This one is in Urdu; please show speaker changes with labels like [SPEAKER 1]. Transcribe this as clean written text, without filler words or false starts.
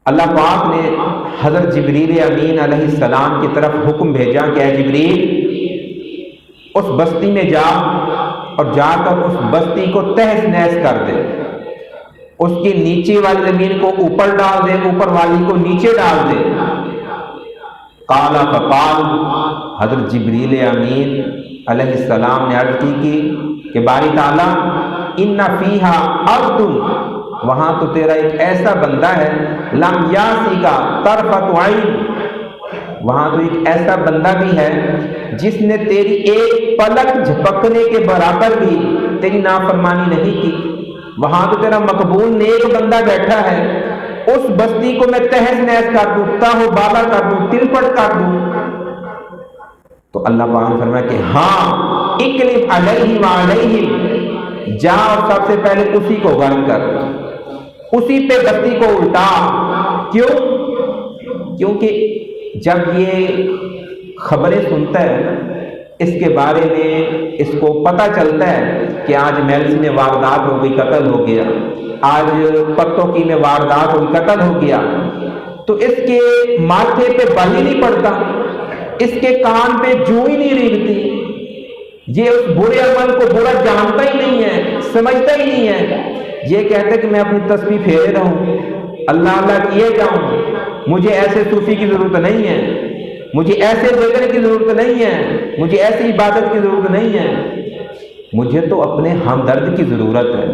[SPEAKER 1] اللہ پاک نے حضرت جبریل امین علیہ السلام کی طرف حکم بھیجا کہ اے جبریل اس بستی میں جا اور جا کر اس بستی کو تہس نہس کر دے، اس کی نیچے والی زمین کو اوپر ڈال دے، اوپر والی کو نیچے ڈال دے۔ قال فقال، حضرت جبریل امین علیہ السلام نے عرض کی کہ باری تعالیٰ ان فیہا عبد، وہاں تو تیرا ایک ایسا بندہ ہے لم یاسی کا طرفۃ عین، وہاں تو ایک ایسا بندہ بھی ہے جس نے تیری ایک پلک جھپکنے کے برابر بھی تیری نافرمانی نہیں کی، وہاں تو تیرا مقبول نیک بندہ بیٹھا ہے، اس بستی کو میں تہس نہس کر دوں، تاہو بالا کر دوں، تل پٹ کر دوں۔ تو اللہ پاک نے فرمایا کہ ہاں اقلب علیہ وعلیہم، جا اور سب سے پہلے اسی کو غرق کر، اسی پہ بستی کو الٹا۔ کیوں؟ کیونکہ جب یہ خبریں سنتا ہے، اس کے بارے میں اس کو پتہ چلتا ہے کہ آج میلسی میں واردات ہو گئی، قتل ہو گیا، آج پتوکی میں واردات ہوئی، قتل ہو گیا، تو اس کے ماتھے پہ بل ہی نہیں پڑتا، اس کے کان پہ جو ہی نہیں ریگتی، یہ اس برے عمل کو برا جانتا ہی نہیں ہے، سمجھتا ہی نہیں ہے، یہ کہتا ہے کہ میں اپنی تسبیح پھیرے رہوں، اللہ اللہ کیے جاؤں، مجھے ایسے صوفی کی ضرورت نہیں ہے، مجھے ایسے ذکر کی ضرورت نہیں ہے، مجھے ایسی عبادت کی ضرورت نہیں ہے، مجھے تو اپنے ہمدرد کی ضرورت ہے۔